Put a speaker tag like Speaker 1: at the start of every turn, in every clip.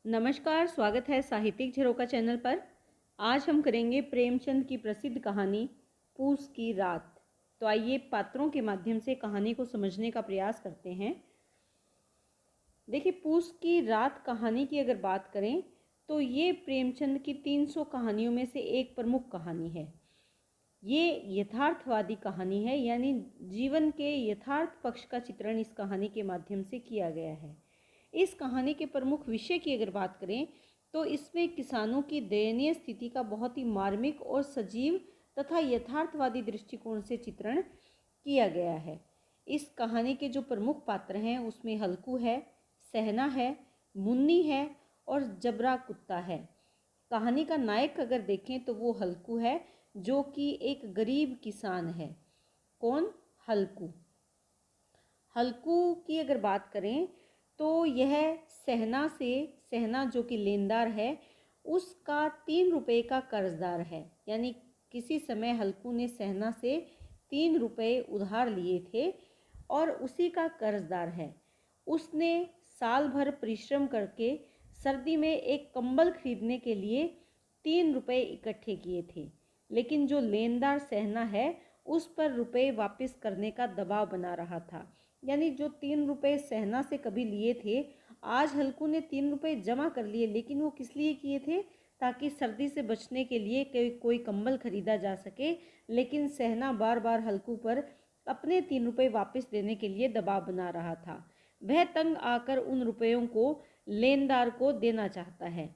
Speaker 1: नमस्कार, स्वागत है साहित्यिक झरोका चैनल पर। आज हम करेंगे प्रेमचंद की प्रसिद्ध कहानी पूस की रात। तो आइए पात्रों के माध्यम से कहानी को समझने का प्रयास करते हैं। देखिए, पूस की रात कहानी की अगर बात करें तो ये प्रेमचंद की 300 कहानियों में से एक प्रमुख कहानी है। ये यथार्थवादी कहानी है, यानी जीवन के यथार्थ पक्ष का चित्रण इस कहानी के माध्यम से किया गया है। इस कहानी के प्रमुख विषय की अगर बात करें तो इसमें किसानों की दयनीय स्थिति का बहुत ही मार्मिक और सजीव तथा यथार्थवादी दृष्टिकोण से चित्रण किया गया है। इस कहानी के जो प्रमुख पात्र हैं उसमें हल्कू है, सहना है, मुन्नी है और जबरा कुत्ता है। कहानी का नायक अगर देखें तो वो हल्कू है, जो कि एक गरीब किसान है। कौन? हल्कू। हल्कू की अगर बात करें तो यह सहना जो कि लेनदार है, उसका 3 रुपये का कर्जदार है। यानी किसी समय हल्कू ने सहना से 3 रुपये उधार लिए थे और उसी का कर्जदार है। उसने साल भर परिश्रम करके सर्दी में एक कंबल खरीदने के लिए 3 रुपये इकट्ठे किए थे, लेकिन जो लेनदार सहना है उस पर रुपये वापस करने का दबाव बना रहा था। यानी जो 3 रुपये सहना से कभी लिए थे, आज हल्कू ने 3 रुपये जमा कर लिए, लेकिन वो किस लिए किए थे? ताकि सर्दी से बचने के लिए कोई कंबल खरीदा जा सके। लेकिन सहना बार बार हल्कू पर अपने 3 रुपये वापस देने के लिए दबाव बना रहा था। वह तंग आकर उन रुपयों को लेनदार को देना चाहता है।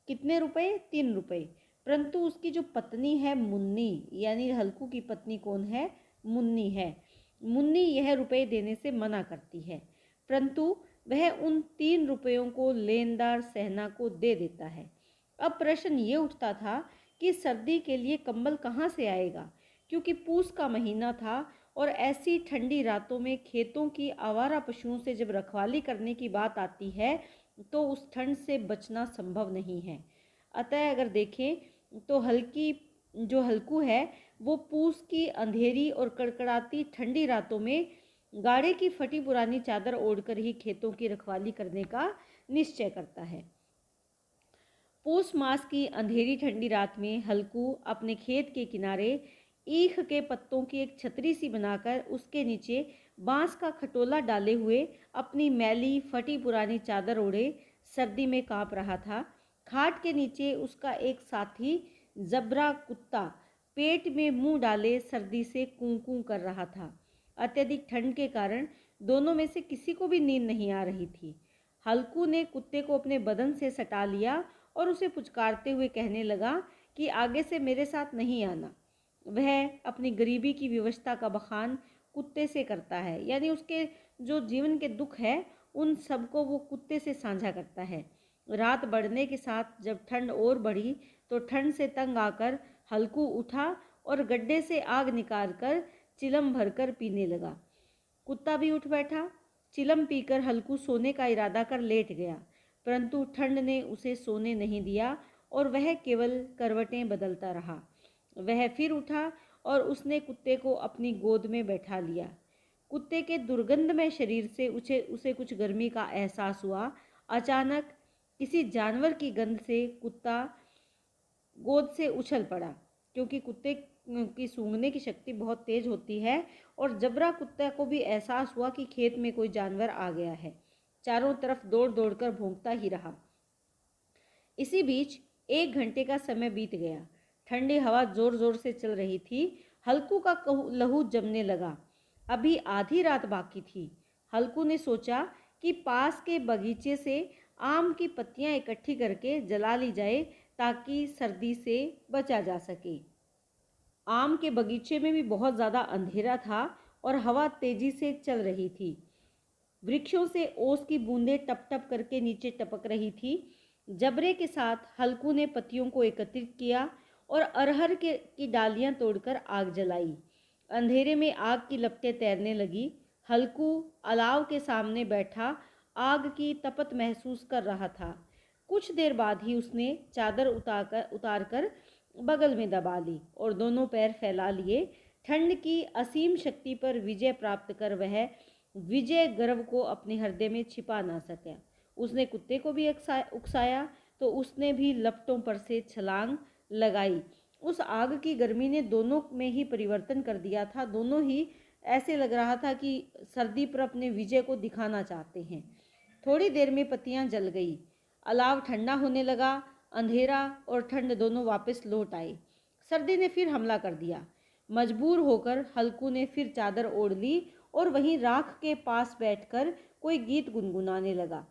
Speaker 1: कितने रुपए? 3 रुपये। परंतु उसकी जो पत्नी है मुन्नी, यानी हल्कू की पत्नी कौन है? मुन्नी है। मुन्नी यह रुपए देने से मना करती है, परंतु वह उन 3 रुपयों को लेनदार सहना को दे देता है। अब प्रश्न ये उठता था कि सर्दी के लिए कंबल कहाँ से आएगा, क्योंकि पूस का महीना था और ऐसी ठंडी रातों में खेतों की आवारा पशुओं से जब रखवाली करने की बात आती है तो उस ठंड से बचना संभव नहीं है। अतः अगर देखें तो हल्कू है वो पूस की अंधेरी और कड़कड़ाती ठंडी रातों में गाड़े की फटी पुरानी चादर ओढ़कर ही खेतों की रखवाली करने का निश्चय करता है। पूस मास की अंधेरी ठंडी रात में हल्कू अपने खेत के किनारे ईख के पत्तों की एक छतरी सी बनाकर उसके नीचे बांस का खटोला डाले हुए अपनी मैली फटी पुरानी चादर ओढ़े सर्दी में कांप रहा था। खाट के नीचे उसका एक साथी जबरा कुत्ता पेट में मुंह डाले सर्दी से कूं कूं कर रहा था। अत्यधिक ठंड के कारण दोनों में से किसी को भी नींद नहीं आ रही थी। हल्कू ने कुत्ते को अपने बदन से सटा लिया और उसे पुचकारते हुए कहने लगा कि आगे से मेरे साथ नहीं आना। वह अपनी गरीबी की विवशता का बखान कुत्ते से करता है, यानी उसके जो जीवन के दुख है उन सबको वो कुत्ते से साझा करता है। रात बढ़ने के साथ जब ठंड और बढ़ी तो ठंड से तंग आकर हल्कू उठा और गड्ढे से आग निकाल कर चिलम भरकर पीने लगा। कुत्ता भी उठ बैठा। चिलम पीकर हल्कू सोने का इरादा कर लेट गया, परंतु ठंड ने उसे सोने नहीं दिया और वह केवल करवटें बदलता रहा। वह फिर उठा और उसने कुत्ते को अपनी गोद में बैठा लिया। कुत्ते के दुर्गंधमय शरीर से उसे कुछ गर्मी का एहसास हुआ। अचानक किसी जानवर की गंध से कुत्ता गोद से उछल पड़ा, क्योंकि कुत्ते की सूंघने की शक्ति बहुत तेज होती है और जबरा कुत्ते को भी एहसास हुआ कि खेत में कोई जानवर आ गया है। चारों तरफ दौड़ दौड़कर भौंकता ही रहा। इसी बीच 1 घंटे का समय बीत गया। ठंडी हवा जोर जोर से चल रही थी। हल्कू का लहू जमने लगा। अभी आधी रात बाकी थी। हल्कू ने सोचा कि पास के बगीचे से आम की पत्तियां इकट्ठी करके जला ली जाए ताकि सर्दी से बचा जा सके। आम के बगीचे में भी बहुत ज़्यादा अंधेरा था और हवा तेजी से चल रही थी। वृक्षों से ओस की बूंदें टप टप करके नीचे टपक रही थी। जबरे के साथ हल्कू ने पत्तियों को एकत्रित किया और अरहर की डालियां तोड़कर आग जलाई। अंधेरे में आग की लपटें तैरने लगी। हल्कू अलाव के सामने बैठा आग की तपत महसूस कर रहा था। कुछ देर बाद ही उसने चादर उतारकर बगल में दबा ली और दोनों पैर फैला लिए। ठंड की असीम शक्ति पर विजय प्राप्त कर वह विजय गर्व को अपने हृदय में छिपा ना सका। उसने कुत्ते को भी उकसाया तो उसने भी लपटों पर से छलांग लगाई। उस आग की गर्मी ने दोनों में ही परिवर्तन कर दिया था। दोनों ही ऐसे लग रहा था कि सर्दी पर अपने विजय को दिखाना चाहते हैं। थोड़ी देर में पत्तियां जल गई, अलाव ठंडा होने लगा। अंधेरा और ठंड दोनों वापस लौट आए। सर्दी ने फिर हमला कर दिया। मजबूर होकर हल्कू ने फिर चादर ओढ़ ली और वहीं राख के पास बैठकर कोई गीत गुनगुनाने लगा।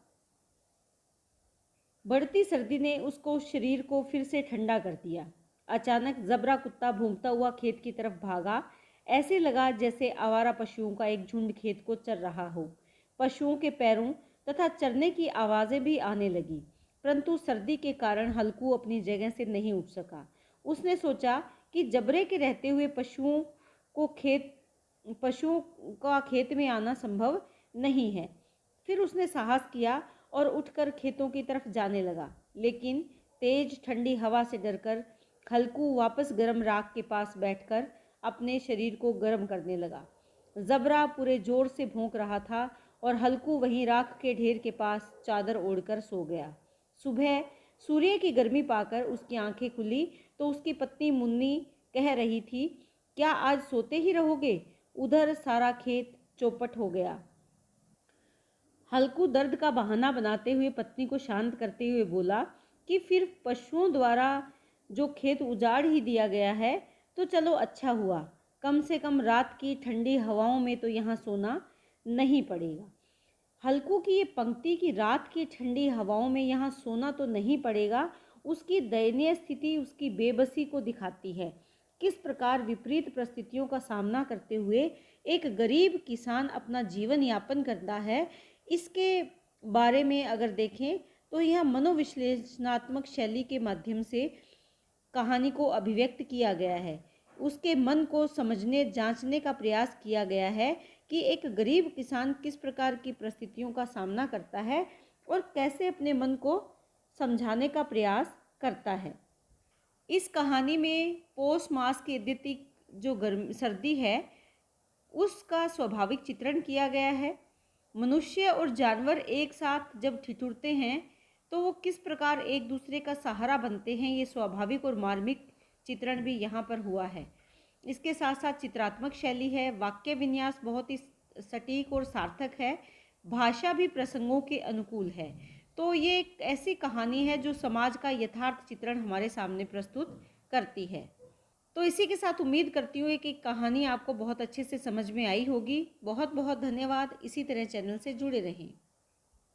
Speaker 1: बढ़ती सर्दी ने उसको शरीर को फिर से ठंडा कर दिया। अचानक जबरा कुत्ता भौंकता हुआ खेत की तरफ भागा। ऐसे लगा जैसे आवारा पशुओं का एक झुंड खेत को चर रहा हो। पशुओं के पैरों तथा चरने की आवाज़ें भी आने लगी, परंतु सर्दी के कारण हल्कू अपनी जगह से नहीं उठ सका। उसने सोचा कि जबरे के रहते हुए पशुओं का खेत में आना संभव नहीं है। फिर उसने साहस किया और उठकर खेतों की तरफ जाने लगा, लेकिन तेज ठंडी हवा से डरकर हल्कू वापस गर्म राख के पास बैठकर अपने शरीर को गर्म करने लगा। जबरा पूरे जोर से भौंक रहा था और हल्कू वहीं राख के ढेर के पास चादर ओढ़कर सो गया। सुबह सूर्य की गर्मी पाकर उसकी आंखें खुली तो उसकी पत्नी मुन्नी कह रही थी, क्या आज सोते ही रहोगे? उधर सारा खेत चौपट हो गया। हल्कू दर्द का बहाना बनाते हुए पत्नी को शांत करते हुए बोला कि फिर पशुओं द्वारा जो खेत उजाड़ ही दिया गया है तो चलो अच्छा हुआ, कम से कम रात की ठंडी हवाओं में तो यहाँ सोना नहीं पड़ेगा। हल्कू की ये पंक्ति कि रात की ठंडी हवाओं में यहाँ सोना तो नहीं पड़ेगा, उसकी दयनीय स्थिति, उसकी बेबसी को दिखाती है। किस प्रकार विपरीत परिस्थितियों का सामना करते हुए एक गरीब किसान अपना जीवन यापन करता है, इसके बारे में अगर देखें तो यह मनोविश्लेषणात्मक शैली के माध्यम से कहानी को अभिव्यक्त किया गया है। उसके मन को समझने जांचने का प्रयास किया गया है कि एक गरीब किसान किस प्रकार की परिस्थितियों का सामना करता है और कैसे अपने मन को समझाने का प्रयास करता है। इस कहानी में पौष मास की अत्यधिक जो सर्दी है उसका स्वाभाविक चित्रण किया गया है। मनुष्य और जानवर एक साथ जब ठिठुरते हैं तो वो किस प्रकार एक दूसरे का सहारा बनते हैं, ये स्वाभाविक और मार्मिक चित्रण भी यहाँ पर हुआ है। इसके साथ साथ चित्रात्मक शैली है, वाक्य विन्यास बहुत ही सटीक और सार्थक है, भाषा भी प्रसंगों के अनुकूल है। तो ये एक ऐसी कहानी है जो समाज का यथार्थ चित्रण हमारे सामने प्रस्तुत करती है। तो इसी के साथ उम्मीद करती हूँ कि कहानी आपको बहुत अच्छे से समझ में आई होगी। बहुत बहुत धन्यवाद। इसी तरह चैनल से जुड़े रहें।